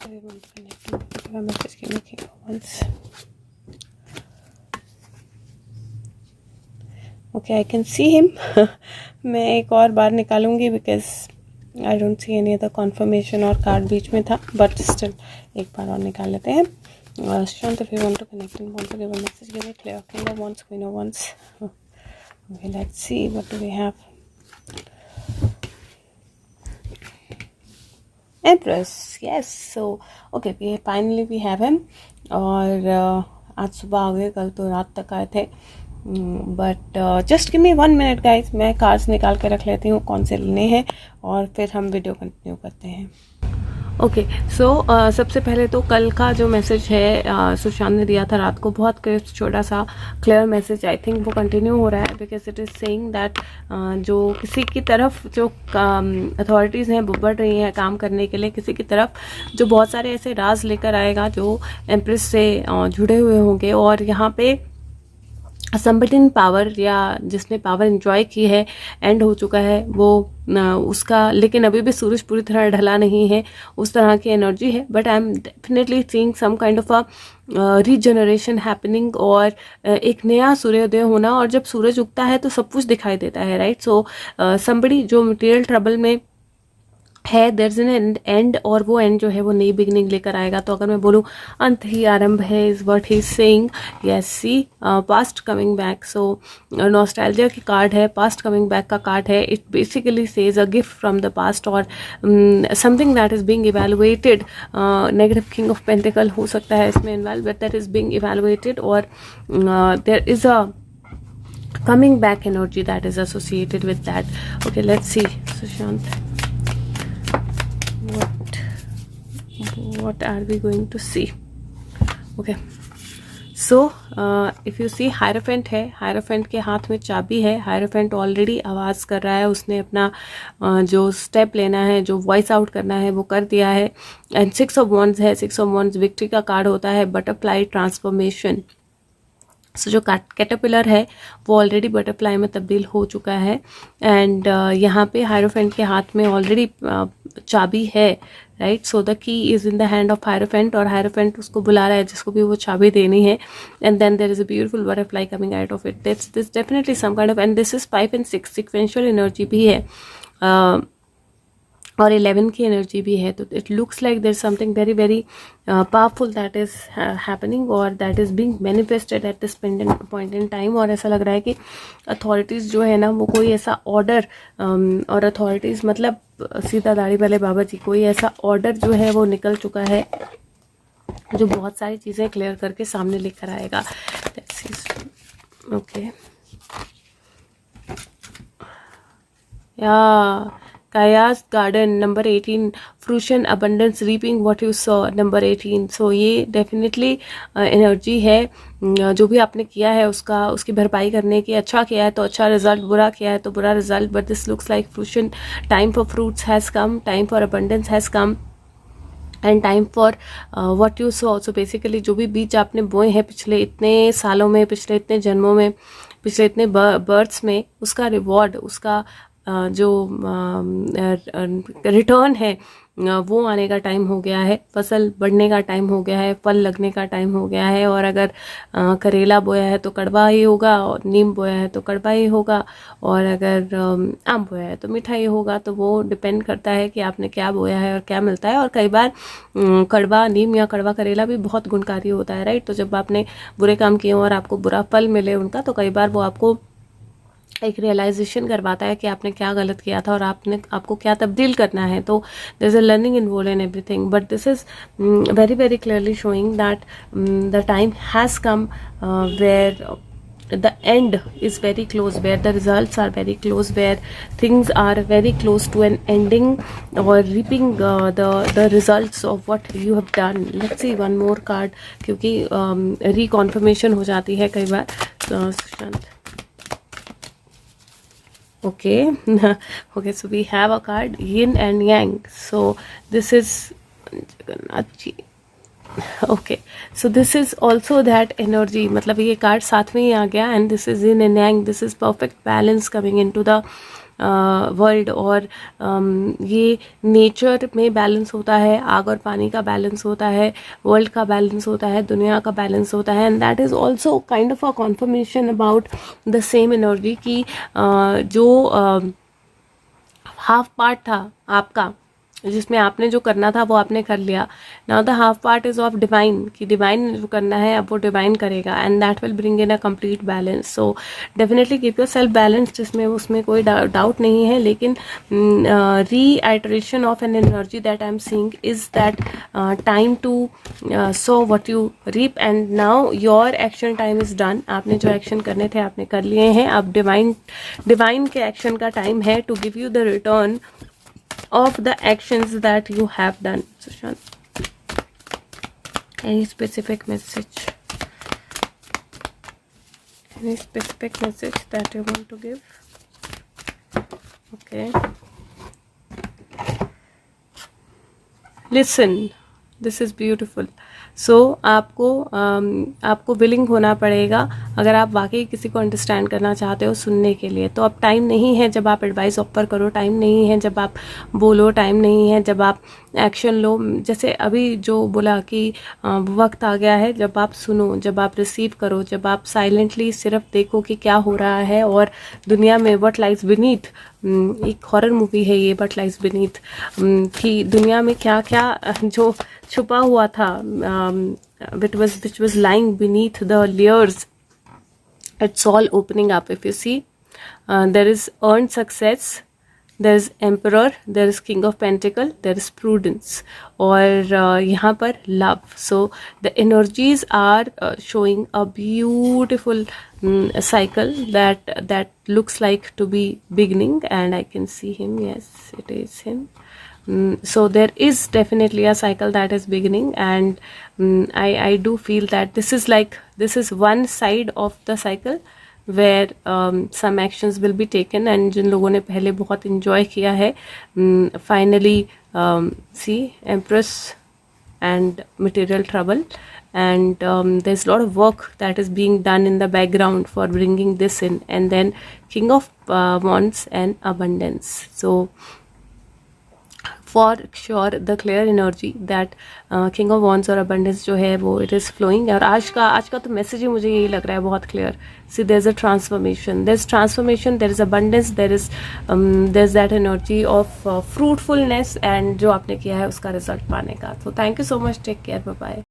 we want to connect him. Give a message, give me king of wands. Okay, I can see him. मैं एक और बार निकालूंगी because I don't see any other confirmation और card बीच में था, but still एक बार और निकाल लेते हैं. Shant, if you want to connect and want to give a message, give me clear. King of wands, queen of wands. Okay, let's see what do we have. Empress, yes. So okay, we have him. और आज सुबह आ गए, कल तो रात तक आए थे. But just give me 1 minute guys, मैं कार्ड्स निकाल के रख लेती हूँ कौन से लेने हैं और फिर हम वीडियो कंटिन्यू करते हैं. ओके, सो सबसे पहले तो कल का जो मैसेज है सुशांत ने दिया था रात को, बहुत क्रिस्प छोटा सा क्लियर मैसेज. आई थिंक वो कंटिन्यू हो रहा है because it is saying that जो किसी की तरफ जो अथॉरिटीज़ हैं वो बढ़ रही हैं काम करने के लिए, किसी की तरफ जो बहुत सारे ऐसे राज लेकर आएगा जो एम्प्रेस से जुड़े हुए होंगे. और यहाँ पे समबडी इन पावर या जिसने पावर एंजॉय की है एंड हो चुका है वो उसका, लेकिन अभी भी सूरज पूरी तरह ढला नहीं है, उस तरह की एनर्जी है. But I am definitely seeing some kind of a regeneration happening और एक नया सूर्योदय होना. और जब सूरज उगता है तो सब कुछ दिखाई देता है, राइट. सो समबडी जो मटेरियल ट्रबल में है, देयर इज एन एंड, और वो एंड जो है वो नई बिगनिंग लेकर आएगा. तो अगर मैं बोलूँ अंत ही आरंभ है, is what he is saying. Yes, see past coming back. So nostalgia की कार्ड है, पास्ट कमिंग बैक का कार्ड है. It basically says a gift from the past और something that is being evaluated. Negative king of pentacles हो सकता है इसमें involve, but that is being evaluated. और there is a coming back energy that is associated with that. Okay, let's see Sushant, what are we going to see. Okay, so if you see hierophant है, hierophant के हाथ में चाबी है. Hierophant already आवाज़ कर रहा है, उसने अपना जो स्टेप लेना है, जो वॉइस आउट करना है वो कर दिया है. एंड 6 ऑफ वॉन्ड्स है. 6 ऑफ वॉन्ड्स विक्ट्री का कार्ड होता है, बटरफ्लाई ट्रांसफॉर्मेशन. सो जो कैटरपिलर है वो ऑलरेडी बटरफ्लाई में तब्दील हो चुका है. एंड यहाँ पे हायरोफेंट के हाथ में ऑलरेडी चाबी है, right. So the key is in the hand of hierophant और हायरोफेंट उसको बुला रहा है जिसको भी वो चाबी देनी है. And then there is a beautiful butterfly coming out of it. This definitely some kind of, and this is 5 and 6 sequential energy भी है और 11 की एनर्जी भी है. तो it looks like there something very very powerful that is happening और that is being manifested at this point in time. और ऐसा लग रहा है कि अथॉरिटीज़ जो है ना वो कोई ऐसा ऑर्डर, और अथॉरिटीज़ मतलब सीधा दाढ़ी वाले बाबा जी, कोई ऐसा ऑर्डर जो है वो निकल चुका है जो बहुत सारी चीज़ें क्लियर करके सामने लेकर आएगा. ओके, या कायास garden number 18, fruition abundance reaping what you saw number 18. So ये डेफिनेटली एनर्जी है, जो भी आपने किया है उसकी भरपाई करने की. अच्छा किया है तो अच्छा रिजल्ट, बुरा किया है तो बुरा result. But this looks like fruition. Time for fruits has come, time for abundance has come and time for what you saw. So basically जो भी बीज आपने बोए हैं पिछले इतने सालों में, पिछले इतने जन्मों में, पिछले इतने बर्थ्स में, उसका रिवॉर्ड, उसका जो रिटर्न है वो आने का टाइम हो गया है. फसल बढ़ने का टाइम हो गया है, फल लगने का टाइम हो गया है. और अगर करेला बोया है तो कड़वा ही होगा, और नीम बोया है तो कड़वा ही होगा, और अगर आम बोया है तो मीठा ही होगा. तो वो डिपेंड करता है कि आपने क्या बोया है और क्या मिलता है. और कई बार कड़वा नीम या कड़वा करेला भी बहुत गुणकारी होता है, राइट. तो जब आपने बुरे काम किए और आपको बुरा फल मिले उनका, तो कई बार वो आपको एक रियलाइजेशन करवाता है कि आपने क्या गलत किया था और आपको क्या तब्दील करना है. तो there is a learning involve in everything. But this is very very clearly showing that the time has come where the end is very close, where the results are very close, where things are very close to an ending or reaping the results of what you have done. Let's see one more card, क्योंकि reconfirmation हो जाती है कई बार. Sushant, okay. Okay, so we have a card, yin and yang. So this is okay, so this is also that energy. मतलब ये card साथ में ही आ गया. And this is in and yang. This is perfect balance coming into the world, और ये nature में balance होता है, आग और पानी का बैलेंस होता है, वर्ल्ड का बैलेंस होता है, दुनिया का बैलेंस होता है, and that is also kind of a confirmation about the same energy की जो हाफ पार्ट था आपका, जिसमें आपने जो करना था वो आपने कर लिया. Now the half part is of divine, कि डिवाइन जो करना है अब वो डिवाइन करेगा, and that will bring in a complete balance. So definitely keep yourself balance, जिसमें उसमें कोई डाउट नहीं है. लेकिन reiteration of an energy that I am seeing is that time to sow what you reap, and now your action time is done. आपने जो action करने थे आपने कर लिए हैं. अब डिवाइन के एक्शन का टाइम है to give you the return of the actions that you have done. Sushant, any specific message that you want to give? Okay, listen, this is beautiful. सो आपको विलिंग होना पड़ेगा अगर आप वाकई किसी को अंडरस्टैंड करना चाहते हो सुनने के लिए. तो अब टाइम नहीं है जब आप एडवाइस ऑफर करो, टाइम नहीं है जब आप बोलो, टाइम नहीं है जब आप एक्शन लो. जैसे अभी जो बोला कि वक्त आ गया है जब आप सुनो, जब आप रिसीव करो, जब आप साइलेंटली सिर्फ देखो कि क्या हो रहा है और दुनिया में व्हाट लाइज बीनीथ. एक हॉरर मूवी है ये, व्हाट लाइज बीनीथ, कि दुनिया में क्या क्या जो छुपा हुआ था, which was lying beneath the layers. It's all opening up. If you see, there is earned success, there is emperor, there is king of pentacle, there is prudence, और यहाँ पर love. So the energies are showing a beautiful cycle that looks like to be beginning, and I can see him. Yes, it is him. So there is definitely a cycle that is beginning, and I do feel that this is one side of the cycle where some actions will be taken, and जिन लोगों ने पहले बहुत enjoy किया है, finally see Empress and material trouble, and there's a lot of work that is being done in the background for bringing this in, and then King of Wands and abundance. So for sure the clear energy that king of wands और abundance जो है वो it is flowing. और आज का तो message ही मुझे यही लग रहा है बहुत clear. See there is a transformation, there is abundance, there is that energy of fruitfulness, and जो आपने किया है उसका रिजल्ट पाने का. तो thank you so much, take care, bye bye.